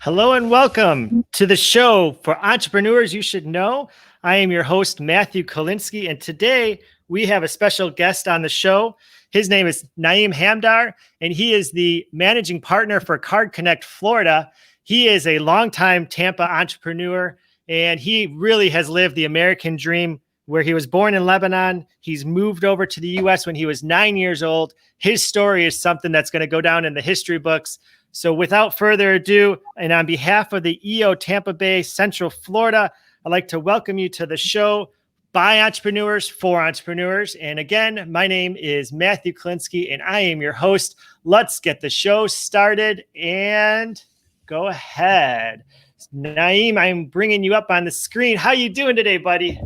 Hello and welcome to the show for entrepreneurs you should know. I am your host, Matthew Kolinsky, and today we have a special guest on the show. His name is Naim Hamdar, and he is the managing partner for Card Connect Florida. He is a longtime Tampa entrepreneur, and he really has lived the American dream where he was born in Lebanon. He's moved over to the U.S. when he was 9 years old. His story is something that's going to go down in the history books. So without further ado, and on behalf of the EO Tampa Bay, Central Florida, I'd like to welcome you to the show by entrepreneurs for entrepreneurs. And again, my name is Matthew Kolinsky, and I am your host. Let's get the show started and go ahead. Naim, I'm bringing you up on the screen. How you doing today, buddy?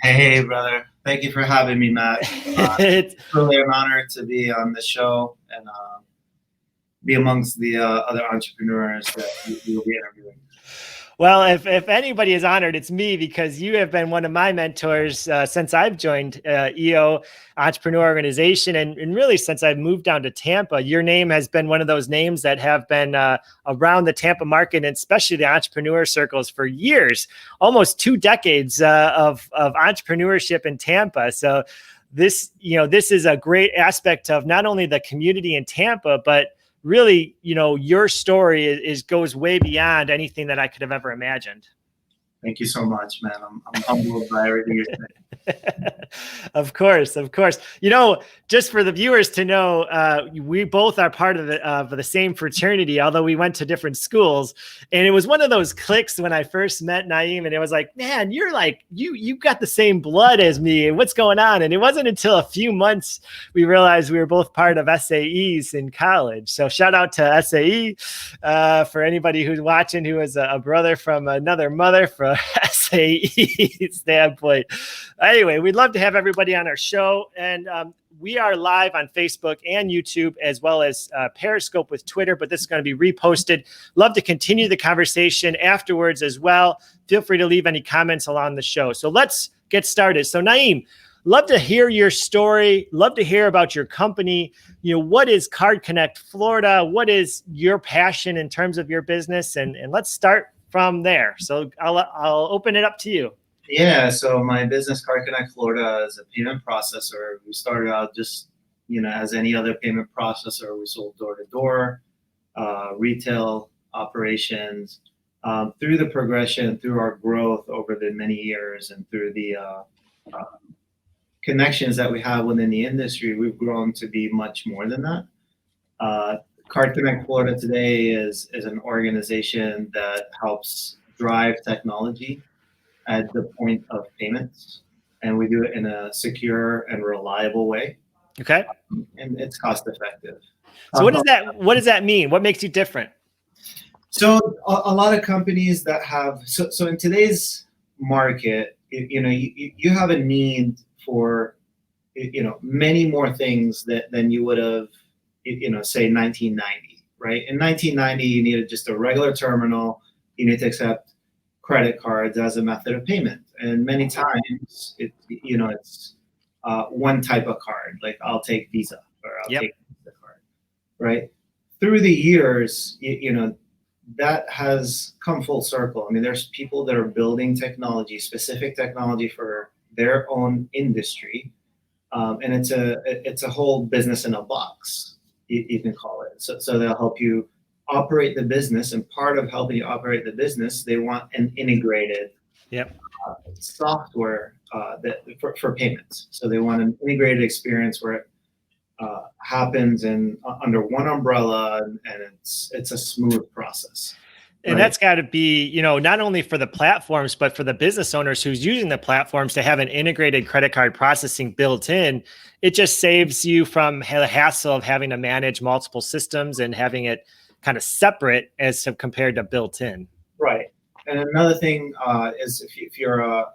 Hey, brother. Thank you for having me, Matt. It's really an honor to be on the show and be amongst the other entrepreneurs that you'll be interviewing. Well, if anybody is honored, it's me, because you have been one of my mentors since I've joined EO Entrepreneur Organization, and really since I've moved down to Tampa. Your name has been one of those names that have been around the Tampa market, and especially the entrepreneur circles, for years, almost 2 decades of entrepreneurship in Tampa. So this is a great aspect of not only the community in Tampa, but really, your story goes way beyond anything that I could have ever imagined. Thank you so much, man. I'm humbled by everything you're saying. Of course. Just for the viewers to know, we both are part of the same fraternity, although we went to different schools. And it was one of those clicks when I first met Naim, and it was like, man, you're like, you got the same blood as me. And what's going on? And it wasn't until a few months we realized we were both part of SAEs in college. So shout out to SAE for anybody who's watching who is a brother from another mother from SAE standpoint. Anyway, we'd love to have everybody on our show, and we are live on Facebook and YouTube, as well as Periscope with Twitter, but this is going to be reposted. Love to continue the conversation afterwards as well. Feel free to leave any comments along the show. So let's get started. So Naim, love to hear your story. Love to hear about your company. What is Card Connect Florida? What is your passion in terms of your business? And let's start from there. So I'll open it up to you. Yeah, so my business, Card Connect Florida, is a payment processor. We started out just, as any other payment processor. We sold door-to-door, retail operations. Through the progression, through our growth over the many years, and through the connections that we have within the industry, we've grown to be much more than that. Card Connect Florida today is an organization that helps drive technology at the point of payments, and we do it in a secure and reliable way. Okay. And it's cost effective. So what does that mean? What makes you different? So a lot of companies that have, so in today's market, you have a need for, many more things than you would have, say 1990, right? In 1990, you needed just a regular terminal. You need to accept credit cards as a method of payment, and many times it's one type of card, like I'll take Visa or I'll take the card, right? Through the years, that has come full circle. I mean, there's people that are building specific technology for their own industry, and it's a whole business in a box, you can call it. So they'll help you operate the business, and part of helping you operate the business, they want an integrated software for payments. So they want an integrated experience where it happens under one umbrella, and it's a smooth process. And that's got to be, not only for the platforms, but for the business owners who's using the platforms to have an integrated credit card processing built in. It just saves you from the hassle of having to manage multiple systems and having it kind of separate as compared to built in. Right. And another thing is if you're a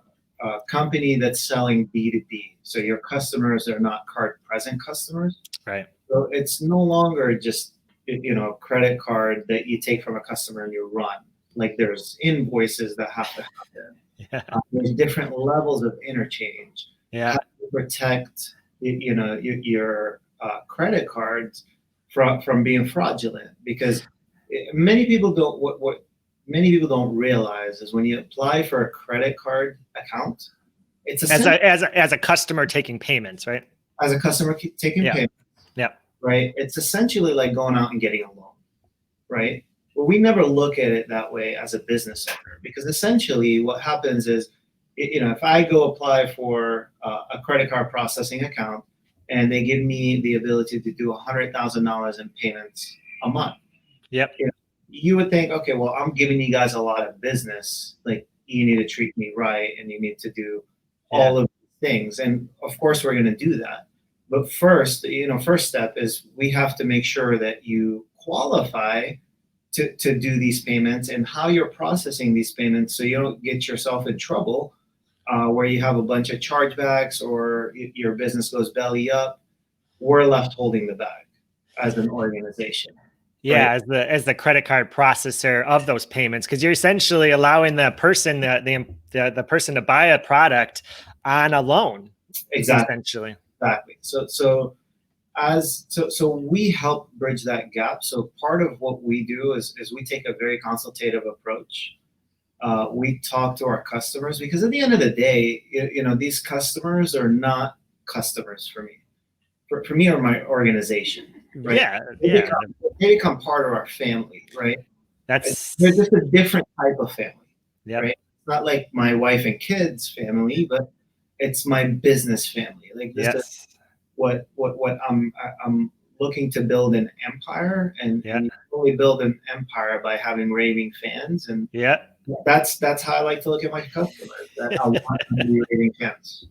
company that's selling B2B, so your customers are not card present customers. Right. So it's no longer just, a credit card that you take from a customer and you run. Like there's invoices that have to happen. Yeah. There's different levels of interchange. Yeah. How to protect, your credit cards from being fraudulent, because many people don't, what many people don't realize is when you apply for a credit card account, it's as a customer taking payments, right? as a customer taking Yeah. payments, Yeah. right? It's essentially like going out and getting a loan, right? But we never look at it that way as a business owner, because essentially what happens is, if I go apply for a credit card processing account and they give me the ability to do $100,000 in payments a month, Yep. You would think, okay, well, I'm giving you guys a lot of business. Like, you need to treat me right, and you need to do all of these things. And of course, we're going to do that. But first, first step is we have to make sure that you qualify to do these payments and how you're processing these payments, so you don't get yourself in trouble where you have a bunch of chargebacks or your business goes belly up. We're left holding the bag as an organization. Yeah, Right? as the credit card processor of those payments, because you're essentially allowing the person the person to buy a product on a loan. Exactly. Essentially. Exactly. So we help bridge that gap. So part of what we do is we take a very consultative approach. We talk to our customers, because at the end of the day, these customers are not customers for me. For me or my organization, right? Yeah, they become part of our family, right? They're That's just a different type of family, Yep. right? It's not like my wife and kids family, but it's my business family. Like, this is yes. what I'm looking to build an empire, and Yeah. you only build an empire by having raving fans, and Yeah. that's how I like to look at my customers. That I want them to be raving fans.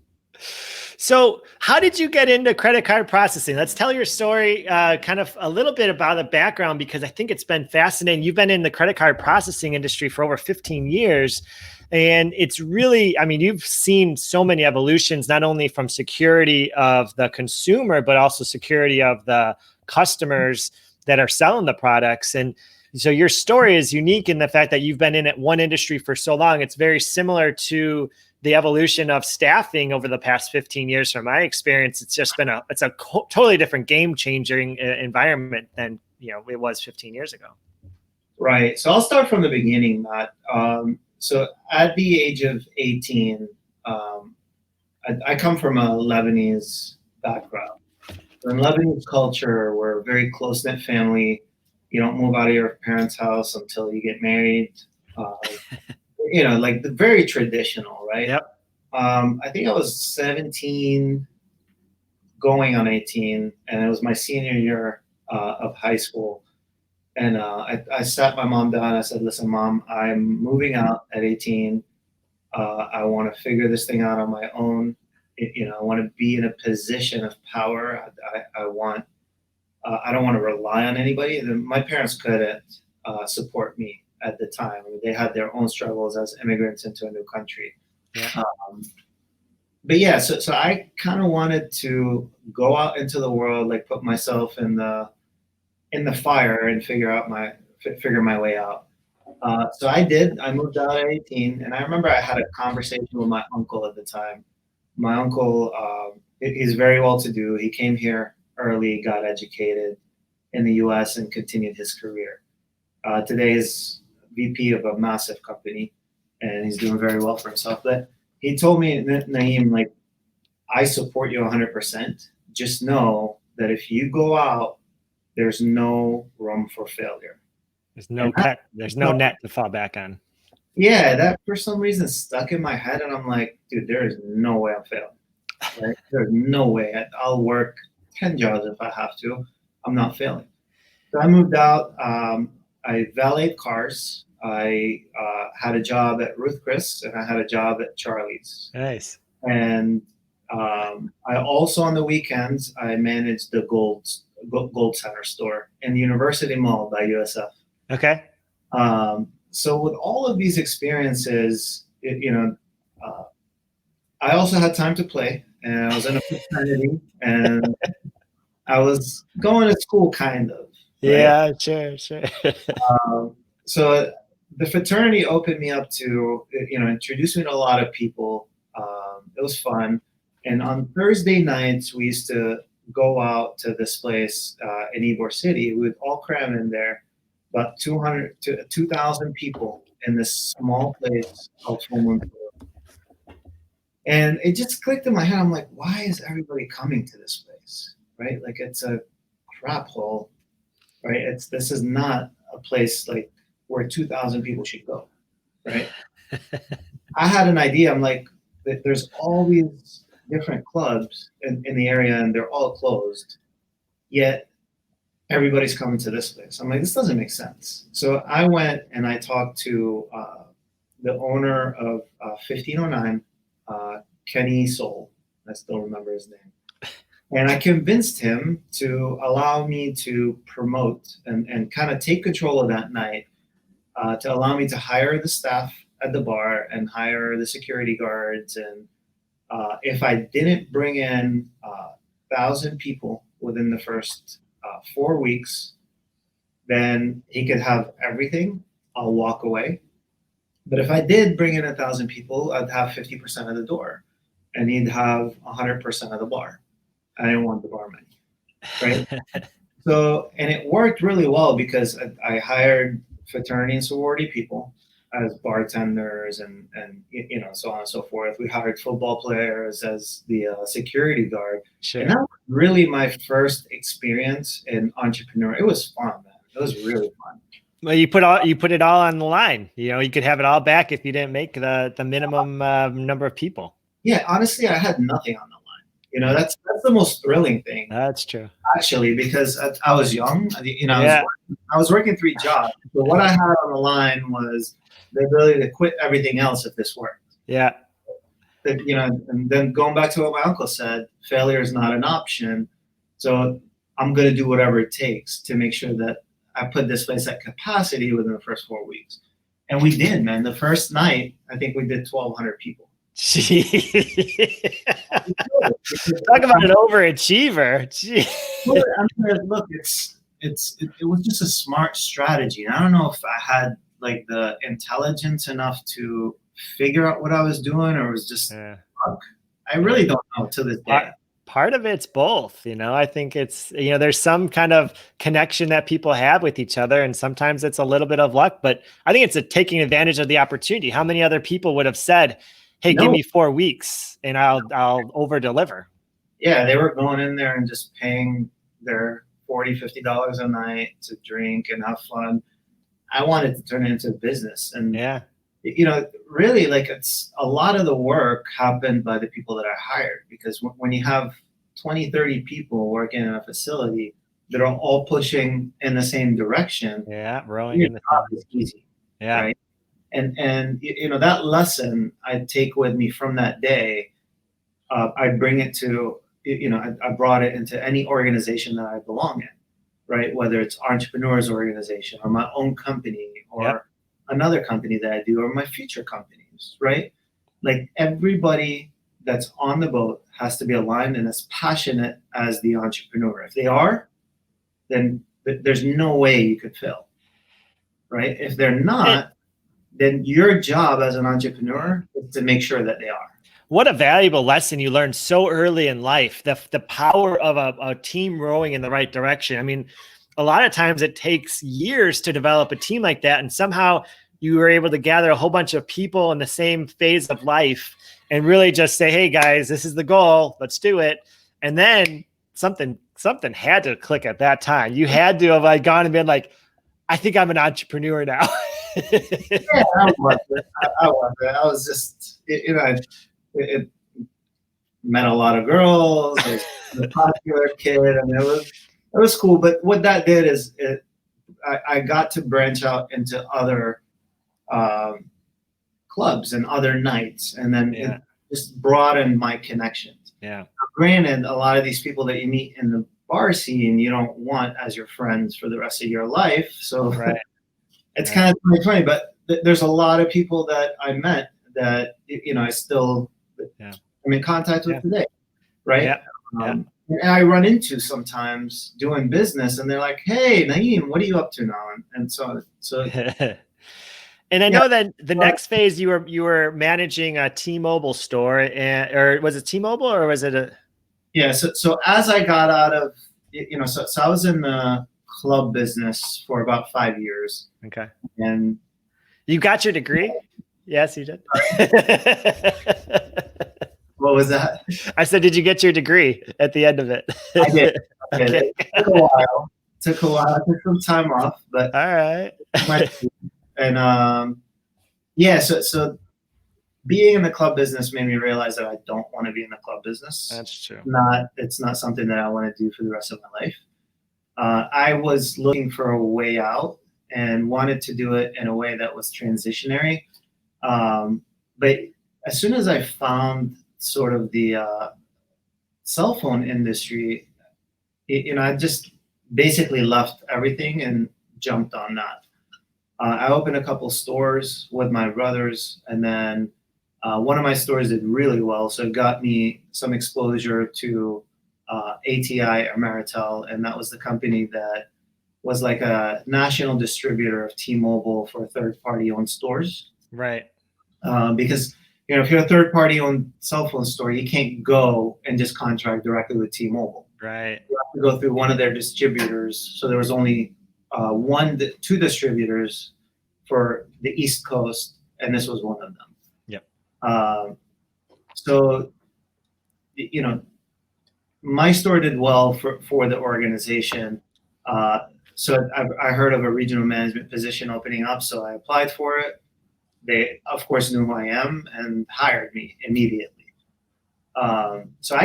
So how did you get into credit card processing? Let's tell your story, kind of a little bit about the background, because I think it's been fascinating. You've been in the credit card processing industry for over 15 years. And it's really, I mean, you've seen so many evolutions, not only from security of the consumer, but also security of the customers that are selling the products. And so your story is unique in the fact that you've been in one industry for so long. It's very similar to the evolution of staffing over the past 15 years. From my experience, it's just been it's a totally different game changing environment than, it was 15 years ago. Right. So I'll start from the beginning, Matt. So at the age of 18, I come from a Lebanese background. In Lebanese culture, we're a very close-knit family. You don't move out of your parents' house until you get married. Like the very traditional, right? Yep. I think I was 17 going on 18, and it was my senior year of high school. And I sat my mom down. I said, "Listen, Mom, I'm moving out at 18. I want to figure this thing out on my own. I want to be in a position of power. I want. I don't want to rely on anybody." And my parents couldn't support me at the time. I mean, they had their own struggles as immigrants into a new country. Yeah. But yeah, so I kind of wanted to go out into the world, like put myself in the fire and figure my way out. So I did. I moved out at 18, and I remember I had a conversation with my uncle at the time. My uncle, he's very well to do. He came here early, got educated in the U.S., and continued his career. Today he's VP of a massive company, and he's doing very well for himself. But he told me, "Naim, like, I support you 100%. Just know that if you go out, there's no room for failure. There's no net to fall back on." Yeah, that for some reason stuck in my head, and I'm like, dude, there is no way I'm failing. Right? There's no way. I'll work 10 jobs if I have to. I'm not failing. So I moved out. I valeted cars. I had a job at Ruth Chris, and I had a job at Charlie's. Nice. And I also, on the weekends, I managed the Gold Center store in the University Mall by USF. Okay. So with all of these experiences, I also had time to play, and I was in a fraternity, and I was going to school, kind of. Right? Yeah, sure. So the fraternity opened me up to, introduced me to a lot of people. It was fun. And on Thursday nights, we used to go out to this place in Ybor City. We would all cram in there, about 200 to 2,000 people in this small place called Fulham. And it just clicked in my head. I'm like, why is everybody coming to this place? Right? Like it's a crap hole, right? This is not a place like where 2,000 people should go, right? I had an idea. I'm like, there's all these different clubs in the area and they're all closed, yet everybody's coming to this place. I'm like, this doesn't make sense. So I went and I talked to the owner of 1509, Kenny Soul. I still remember his name. And I convinced him to allow me to promote and kind of take control of that night, to allow me to hire the staff at the bar and hire the security guards. And if I didn't bring in 1,000 people within the first 4 weeks, then he could have everything. I'll walk away. But if I did bring in 1,000 people, I'd have 50% of the door, and he'd have 100% of the bar. I didn't want the bar money, right? So, and it worked really well because I hired fraternity and sorority people as bartenders and so on and so forth. We hired football players as the security guard. Sure. And that was really my first experience in entrepreneur. It was fun, man. It was really fun. Well, you put it all on the line. You could have it all back if you didn't make the minimum number of people. Yeah, honestly, I had nothing on the line. That's the most thrilling thing. That's true. Actually, because I was young. I was working 3 jobs. So what I had on the line was the ability to quit everything else if this worked. Yeah. And then going back to what my uncle said, failure is not an option. So I'm going to do whatever it takes to make sure that I put this place at capacity within the first 4 weeks. And we did, man. The first night, I think we did 1,200 people. Talk about an overachiever. Look, it was just a smart strategy. And I don't know if I had like the intelligence enough to figure out what I was doing, or it was just luck. I really don't know to this day. Part of it's both. I think it's, there's some kind of connection that people have with each other, and sometimes it's a little bit of luck, but I think it's taking advantage of the opportunity. How many other people would have said, hey, give me 4 weeks and I'll over deliver? Yeah, they were going in there and just paying their $40, $50 a night to drink and have fun. I wanted to turn it into a business. And, really, like, it's a lot of the work happened by the people that I hired, because when you have 20, 30 people working in a facility that are all pushing in the same direction, rowing in the job is easy. Yeah. Right? And that lesson I take with me from that day. I bring it to, I brought it into any organization that I belong in, right? Whether it's entrepreneurs organization or my own company or another company that I do, or my future companies, right? Like, everybody that's on the boat has to be aligned and as passionate as the entrepreneur. If they are, then there's no way you could fail, right? If they're not, then your job as an entrepreneur is to make sure that they are. What a valuable lesson you learned so early in life, the power of a team rowing in the right direction. I mean, a lot of times it takes years to develop a team like that, and somehow you were able to gather a whole bunch of people in the same phase of life and really just say, hey guys, this is the goal, let's do it. And then something had to click at that time. You had to have gone and been like, I think I'm an entrepreneur now. Yeah, I was it. I was just, it met a lot of girls. I was a popular kid. I mean, it was cool. But what that did is I got to branch out into other clubs and other nights, and then it just broadened my connections. Yeah. Now, granted, a lot of these people that you meet in the bar scene, you don't want as your friends for the rest of your life. So it's kind of 2020, but there's a lot of people that I met that, I still I'm in contact with today. Right. Yeah. And I run into sometimes doing business, and they're like, hey, Naim, what are you up to now? And so and I know that the next phase you were managing a T-Mobile store, or was it T-Mobile, or was it a? Yeah. So as I got out of, so I was in the club business for about 5 years. Okay. And You got your degree? Yes, you did. What was that? I said, did you get your degree at the end of it? I did. Okay. It took a while. I took some time off, but All right. and yeah, so being in the club business made me realize that I don't want to be in the club business. That's true. It's not something that I want to do for the rest of my life. I was looking for a way out and wanted to do it in a way that was transitionary. But as soon as I found sort of the cell phone industry, I just basically left everything and jumped on that. I opened a couple stores with my brothers, and then one of my stores did really well, so it got me some exposure to ATI or Maritel, and that was the company that was like a national distributor of T-Mobile for third-party owned stores. Right. Because if you're a third-party owned cell phone store, you can't go and just contract directly with T-Mobile. Right. You have to go through one of their distributors. So there was only two distributors for the East Coast, and this was one of them. Yep. So, my store did well for the organization. So I heard of a regional management position opening up, so I applied for it. They, of course, knew who I am and hired me immediately. So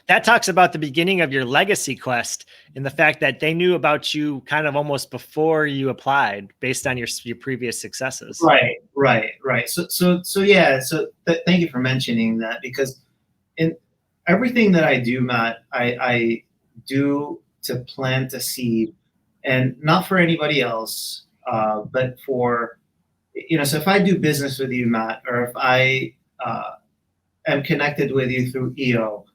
that talks about the beginning of your legacy quest and the fact that they knew about you kind of almost before you applied based on your previous successes. Right. So yeah. So thank you for mentioning that, because in everything that I do, Matt, I do to plant a seed, and not for anybody else, but for, so if I do business with you, Matt, or if I am connected with you through EO,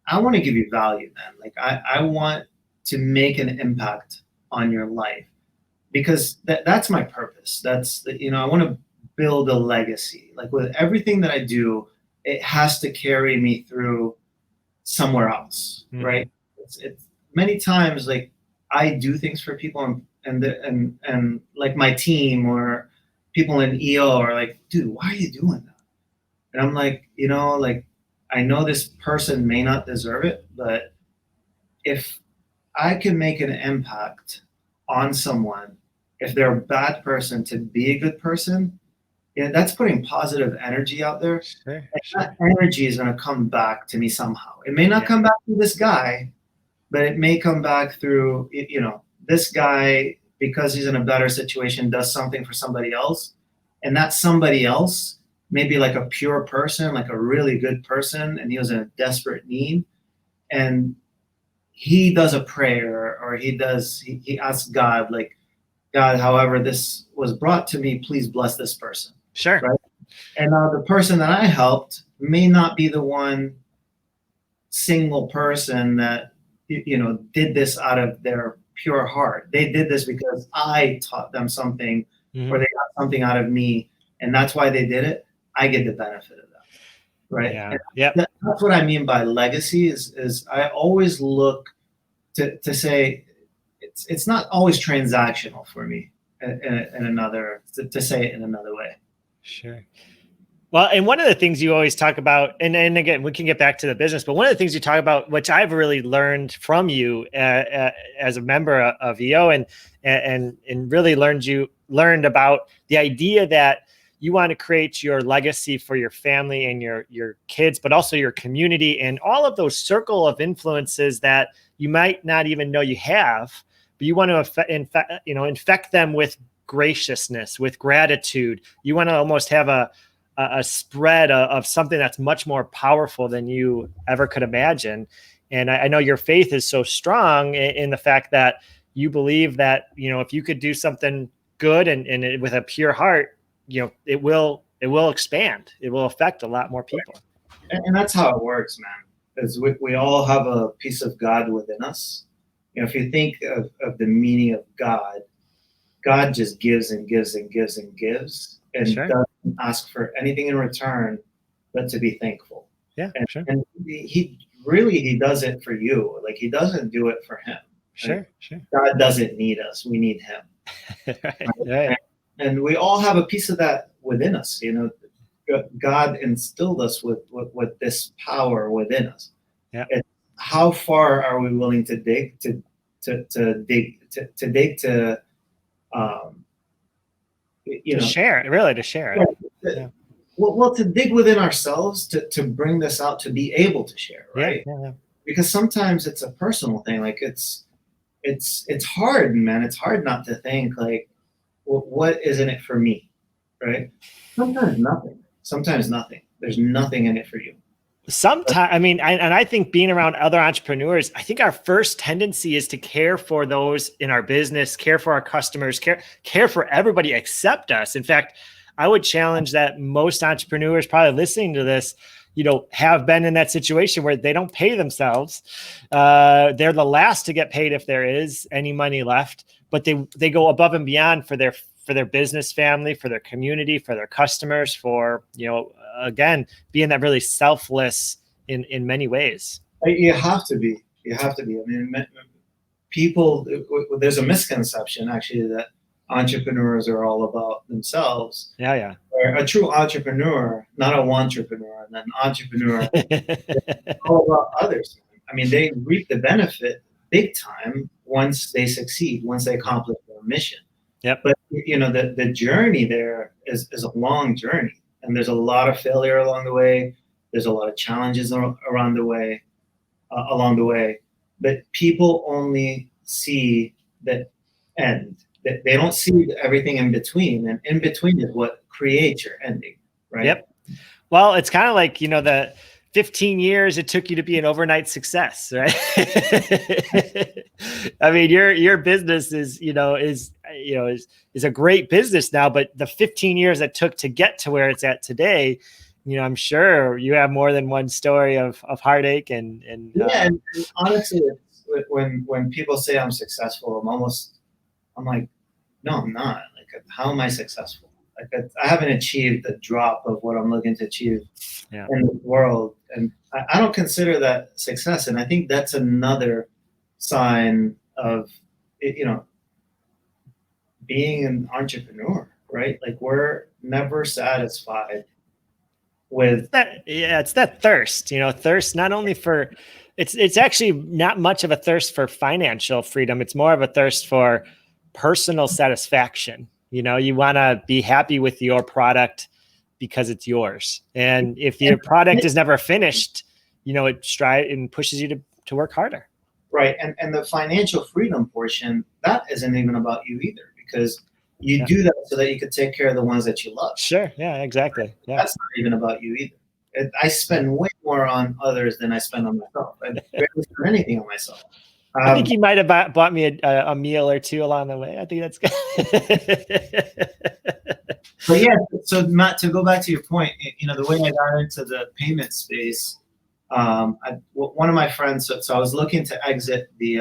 I want to give you value, man. Like I want to make an impact on your life, because that's my purpose. That's I want to build a legacy. Like with everything that I do, it has to carry me through somewhere else, right? It's many times like I do things for people and like my team or people in EO are like, dude, why are you doing that? And I'm like, like I know this person may not deserve it, but if I can make an impact on someone, if they're a bad person to be a good person, that's putting positive energy out there. Sure. That energy is going to come back to me somehow. It may not come back to this guy, but it may come back through, this guy, because he's in a better situation, does something for somebody else. And that somebody else may be like a pure person, like a really good person, and he was in a desperate need. And he does a prayer, or he asks God, like, God, however this was brought to me, please bless this person. Sure. Right? And the person that I helped may not be the one single person that, did this out of their pure heart. They did this because I taught them something, or they got something out of me, and that's why they did it. I get the benefit of that. Right. Yeah. That's what I mean by legacy is I always look to say it's not always transactional for me in another, to say it in another way. Sure. Well, and one of the things you always talk about, and again, we can get back to the business, but one of the things you talk about, which I've really learned from you as a member of EO, and really learned about the idea that you want to create your legacy for your family and your kids, but also your community and all of those circle of influences that you might not even know you have, but you want to infect them with graciousness, with gratitude. You want to almost have a spread of something that's much more powerful than you ever could imagine. And I know your faith is so strong in the fact that you believe that, if you could do something good and with a pure heart, it will expand. It will affect a lot more people. And that's how it works, man. Is we all have a piece of God within us. If you think of the meaning of God just gives and gives and gives and gives, and doesn't ask for anything in return but to be thankful. Yeah, and he does it for you. Like, he doesn't do it for him. Sure. God doesn't need us. We need him. Right. and we all have a piece of that within us. You know, God instilled us with this power within us. Yeah. And how far are we willing to dig to um, you To know, share, really, to share it. Yeah. well, to dig within ourselves to bring this out, to be able to share, right? Yeah. Because sometimes it's a personal thing. Like it's hard, man. It's hard not to think like, what is in it for me, right? Sometimes nothing. Sometimes nothing. There's nothing in it for you. Sometimes, I mean, and I think being around other entrepreneurs, I think our first tendency is to care for those in our business, care for our customers, care for everybody except us. In fact, I would challenge that most entrepreneurs probably listening to this, have been in that situation where they don't pay themselves. They're the last to get paid if there is any money left, but they go above and beyond for their business family, for their community, for their customers, for, again, being that really selfless in many ways. You have to be. You have to be. I mean, people, there's a misconception actually that entrepreneurs are all about themselves. Yeah. Or a true entrepreneur, not a entrepreneur, and an entrepreneur is all about others. I mean, they reap the benefit big time once they succeed, once they accomplish their mission. Yep. But the journey there is a long journey, and there's a lot of failure along the way. There's a lot of challenges along the way. But people only see the end. They don't see everything in between, and in between is what creates your ending, right? Yep. Well, it's kind of like, the 15 years it took you to be an overnight success, right? I mean, your business is a great business now, but the 15 years it took to get to where it's at today, I'm sure you have more than one story of heartache and and honestly, when people say I'm successful, I'm like, no, I'm not. Like, how am I successful? Like, I haven't achieved a drop of what I'm looking to achieve in the world, and I don't consider that success. And I think that's another sign of, being an entrepreneur, right? Like, we're never satisfied with that. Yeah, it's that thirst. Thirst not only for it's actually not much of a thirst for financial freedom. It's more of a thirst for personal satisfaction. You want to be happy with your product because it's yours. And if your product is never finished, it strives and pushes you to work harder. Right. And the financial freedom portion, that isn't even about you either, because you do that so that you could take care of the ones that you love. Sure. Yeah, exactly. Yeah. That's not even about you either. I spend way more on others than I spend on myself. I barely spend anything on myself. I think you might have bought me a meal or two along the way. I think that's good. But yeah, so Matt, to go back to your point, the way I got into the payment space, one of my friends, so I was looking to exit the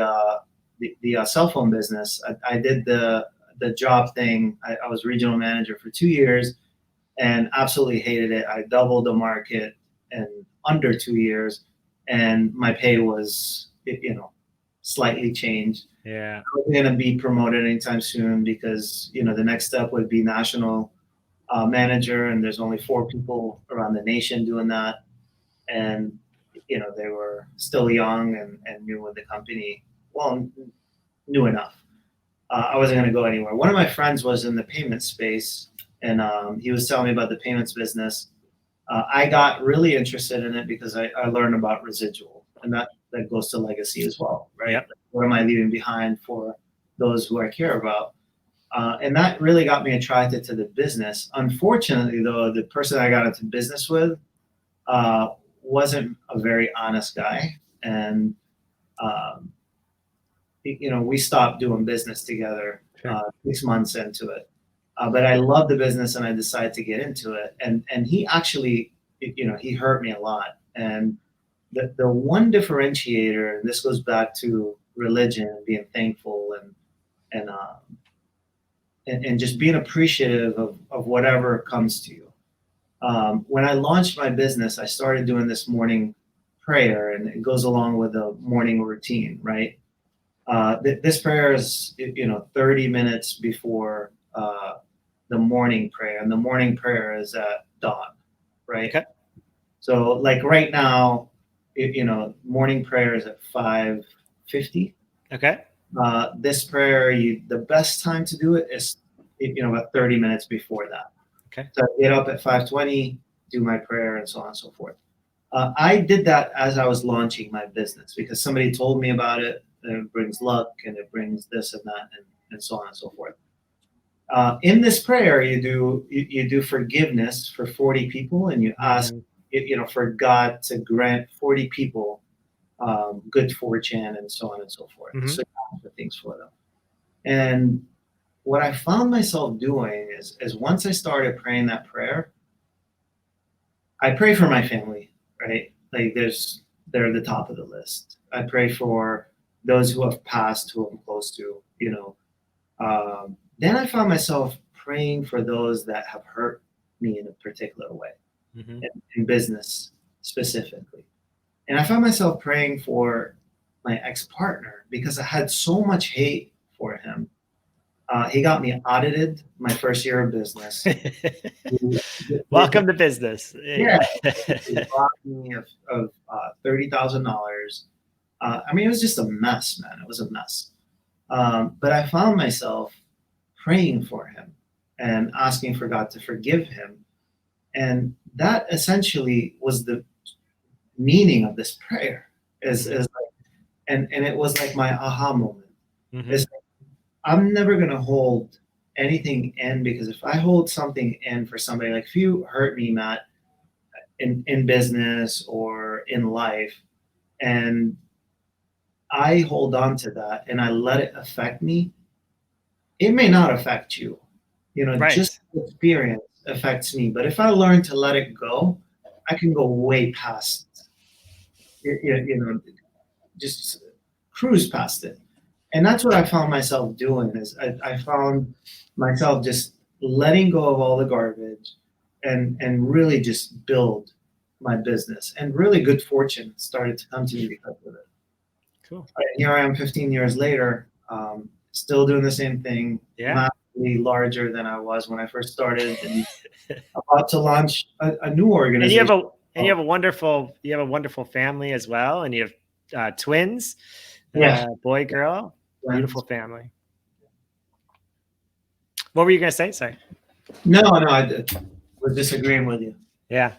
cell phone business. I did the job thing. I was regional manager for 2 years and absolutely hated it. I doubled the market in under 2 years, and my pay was, slightly changed. Yeah. I wasn't going to be promoted anytime soon because, the next step would be national manager, and there's only 4 people around the nation doing that. And, they were still young and new with the company. Well, new enough. I wasn't going to go anywhere. One of my friends was in the payment space, and he was telling me about the payments business. I got really interested in it because I learned about residual, and that goes to legacy as well, right? Yep. What am I leaving behind for those who I care about? And that really got me attracted to the business. Unfortunately, though, the person I got into business with wasn't a very honest guy, and we stopped doing business together 6 months into it. But I love the business, and I decided to get into it. And he actually, he hurt me a lot. And the one differentiator, and this goes back to religion and being thankful and just being appreciative of whatever comes to you. When I launched my business, I started doing this morning prayer, and it goes along with the morning routine, right? This prayer is, 30 minutes before the morning prayer, and the morning prayer is at dawn, right? Okay. So like right now, morning prayer is at 5:50. Okay. This prayer, the best time to do it is, about 30 minutes before that. Okay. So I get up at 5:20, do my prayer, and so on and so forth. I did that as I was launching my business because somebody told me about it, and it brings luck and it brings this and that and so on and so forth. In this prayer, you do forgiveness for 40 people, and you ask, for God to grant 40 people good fortune and so on and so forth. Mm-hmm. So you ask for things for them. And what I found myself doing is once I started praying that prayer, I pray for my family, right? Like they're the top of the list. I pray for those who have passed, who I'm close to, Then I found myself praying for those that have hurt me in a particular way, Mm-hmm. in business specifically. And I found myself praying for my ex-partner because I had so much hate for him. He got me audited my first year of business. Welcome to business. Yeah, he robbed me of $30,000. I mean, it was just a mess, man. It was a mess. But I found myself praying for him and asking for God to forgive him. And that essentially was the meaning of this prayer. And it was like my aha moment. Mm-hmm. It's like, I'm never going to hold anything in, because if I hold something in for somebody, like if you hurt me, Matt, in business or in life, and I hold on to that and I let it affect me, it may not affect you. Right. Just the experience affects me. But if I learn to let it go, I can go way past, just cruise past it. And that's what I found myself doing. Is I found myself just letting go of all the garbage and really just build my business. And really good fortune started to come to me because of it. Cool. And here I am 15 years later, still doing the same thing, massively larger than I was when I first started, and about to launch a new organization. And you have a wonderful family as well, and you have twins, boy, girl, beautiful family. What were you going to say? Sorry. No, I was disagreeing with you. Yeah.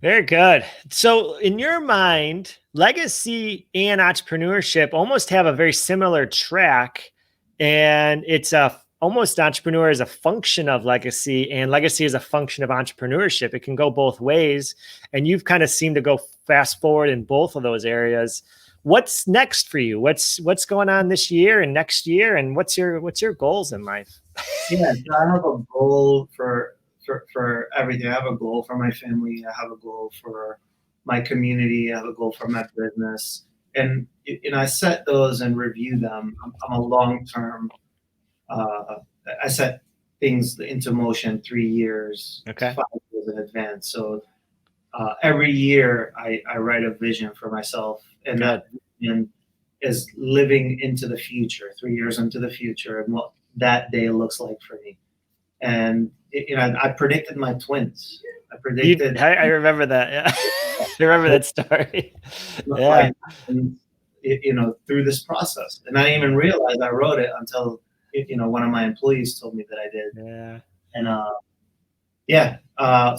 Very good. So in your mind, legacy and entrepreneurship almost have a very similar track, and it's almost entrepreneur is a function of legacy, and legacy is a function of entrepreneurship. It can go both ways, and you've kind of seemed to go fast forward in both of those areas. What's next for you? What's going on this year and next year, and what's your goals in life? Yeah, so I have a goal for everything. I have a goal for my family. I have a goal for my community. I have a goal for my business, and I set those and review them. I'm a long-term. I set things into motion 3 years, 5 years in advance. So every year I write a vision for myself, and that vision is living into the future, 3 years into the future, and what that day looks like for me. And I predicted my twins. I predicted. I remember that. Yeah, I remember that story. Yeah. Through this process, and I didn't even realize I wrote it until one of my employees told me that I did. Yeah. And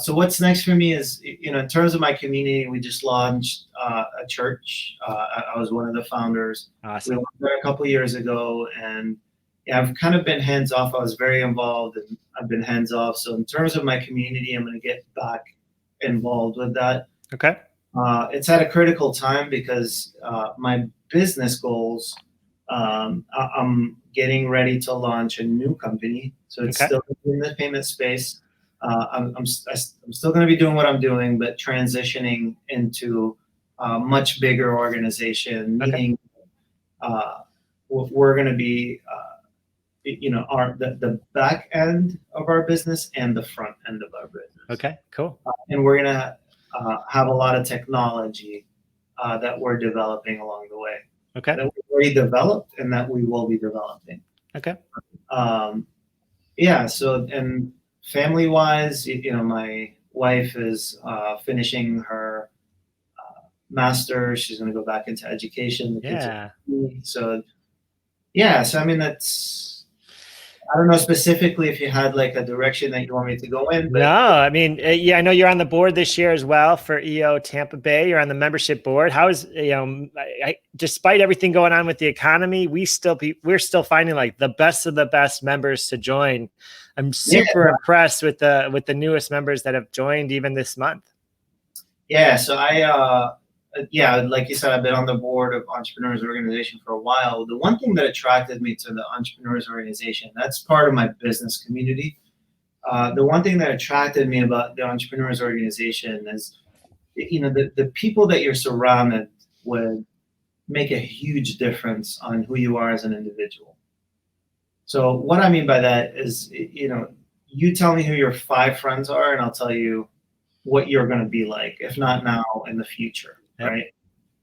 so what's next for me is, in terms of my community, we just launched a church. I was one of the founders. Awesome. We launched there a couple of years ago, and I've kind of been hands off. I was very involved, and I've been hands off. So in terms of my community, I'm going to get back involved with that. Okay. It's at a critical time because my business goals, I'm getting ready to launch a new company. So it's still in the payment space. I'm still going to be doing what I'm doing, but transitioning into a much bigger organization, meaning we're going to be the back end of our business and the front end of our business. Okay, cool. And we're going to have a lot of technology that we're developing along the way. Okay. That we've already developed and that we will be developing. Okay. yeah, so and family wise, my wife is finishing her master's. She's going to go back into education. The kids are Yeah. so yeah. So I mean, I don't know specifically if you had like a direction that you want me to go in, No, but I mean, yeah, I know you're on the board this year as well for EO Tampa Bay. You're on the membership board. How is, despite everything going on with the economy, we're still finding like the best of the best members to join. I'm yeah, super impressed with the newest members that have joined even this month. yeah. So yeah, like you said, I've been on the board of Entrepreneurs Organization for a while. The one thing that attracted me to the Entrepreneurs Organization, that's part of my business community. The one thing that attracted me about the Entrepreneurs Organization is, the people that you're surrounded with make a huge difference on who you are as an individual. So what I mean by that is, you tell me who your 5 friends are, and I'll tell you what you're going to be like, if not now, in the future, Yep. right?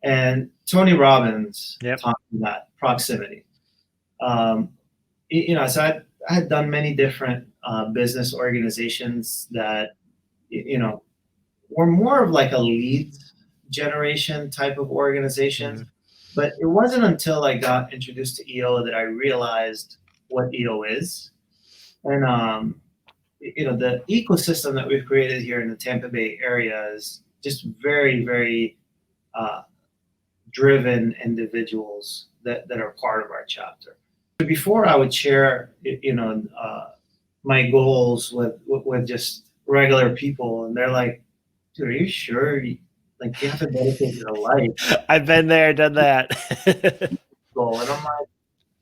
And Tony Robbins Yep. taught me that proximity. So I had done many different business organizations that, were more of like a lead generation type of organization. Mhm. But it wasn't until I got introduced to EO that I realized what EO is. And, the ecosystem that we've created here in the Tampa Bay area is just very, very driven individuals that are part of our chapter. Before I would share, my goals with just regular people, and they're like, dude, are you sure? Like, you have to dedicate your life I've been there, done that. goal. And I'm like,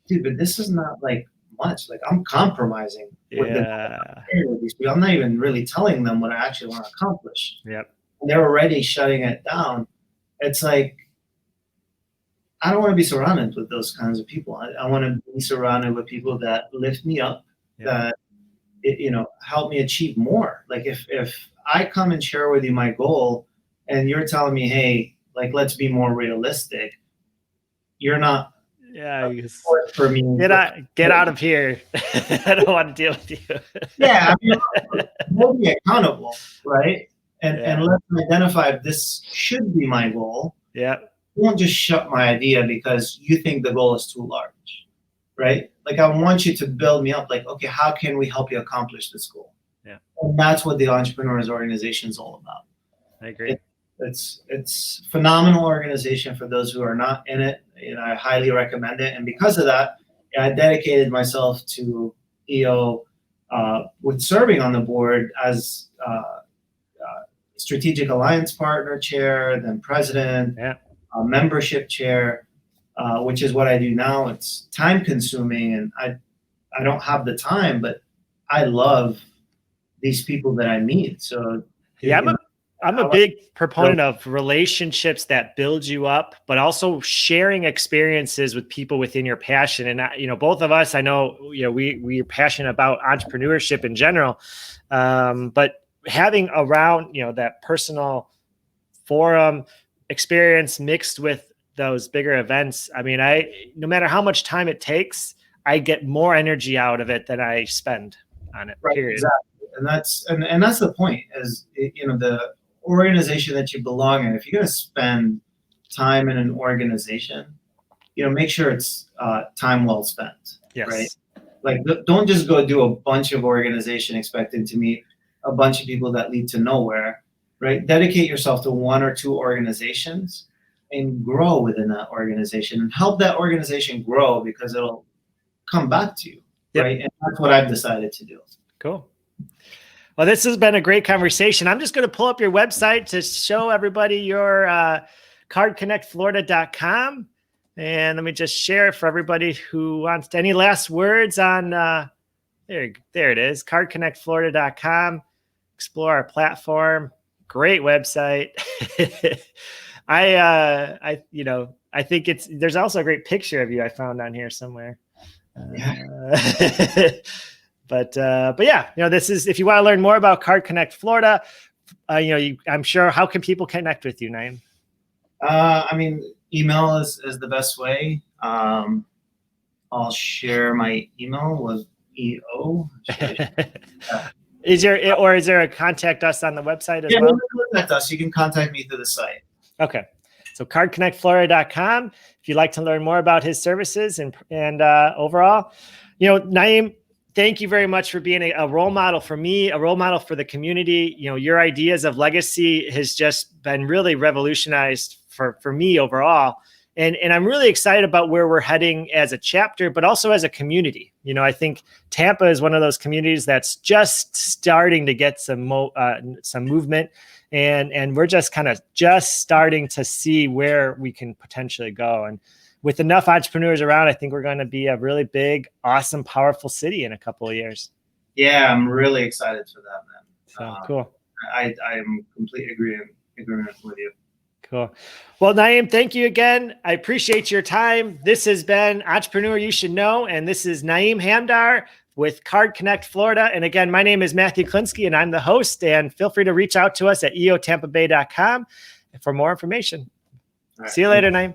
dude, but this is not like much. Like, I'm compromising with Yeah. these people. I'm not even really telling them what I actually want to accomplish. Yep. And they're already shutting it down. It's like, I don't want to be surrounded with those kinds of people. I want to be surrounded with people that lift me up, Yep. that help me achieve more. Like, if I come and share with you my goal, and you're telling me, hey, like, let's be more realistic, you're not Yeah. for me. Get out of here. I don't want to deal with you. Yeah, I mean, we'll be accountable, right? And Yeah. let's identify if this should be my goal. Yeah. You won't just shut my idea because you think the goal is too large, right? Like, I want you to build me up. Like, okay, how can we help you accomplish this goal? Yeah. And that's what the Entrepreneurs Organization is all about. I agree. It's phenomenal organization for those who are not in it. I highly recommend it. And because of that, I dedicated myself to EO with serving on the board as strategic alliance partner chair, then president, Yeah. Membership chair, which is what I do now. It's time consuming, and I don't have the time, but I love these people that I meet. So Yeah, I'm a big proponent of relationships that build you up, but also sharing experiences with people within your passion. And both of us, I know, we're passionate about entrepreneurship in general, but having around, that personal forum experience mixed with those bigger events. I mean, no matter how much time it takes, I get more energy out of it than I spend on it. Right, Period. exactly. And that's the point, is the organization that you belong in. If you're going to spend time in an organization, make sure it's time well spent. Yes. Right. Like, don't just go do a bunch of organization expecting to meet a bunch of people that lead to nowhere. Right. Dedicate yourself to 1 or 2 organizations and grow within that organization, and help that organization grow, because it'll come back to you. Yep. Right. And that's what I've decided to do. Cool. Well, this has been a great conversation. I'm just going to pull up your website to show everybody your cardconnectflorida.com. And let me just share it for everybody who wants to. Any last words on there it is, cardconnectflorida.com. Explore our platform. Great website. I think there's also a great picture of you I found on here somewhere. But yeah, this is, if you want to learn more about Card Connect Florida, I'm sure, how can people connect with you, Naim? I mean, email is the best way. I'll share my email with CEO. Is there a contact us on the website as well? Contact us. You can contact me through the site. Okay. So cardconnectflorida.com if you'd like to learn more about his services and overall, Naim, thank you very much for being a role model for me, a role model for the community. Your ideas of legacy has just been really revolutionized for me overall. And I'm really excited about where we're heading as a chapter, but also as a community. I think Tampa is one of those communities that's just starting to get some movement, and we're just starting to see where we can potentially go. And with enough entrepreneurs around, I think we're going to be a really big, awesome, powerful city in a couple of years. Yeah, I'm really excited for that, man. So cool. I am completely agreement with you. Cool. Well, Naim, thank you again. I appreciate your time. This has been Entrepreneur You Should Know, and this is Naim Hamdar with Card Connect Florida. And again, my name is Matthew Klinsky, and I'm the host. And feel free to reach out to us at eotampabay.com for more information. Right. See you later, Naim.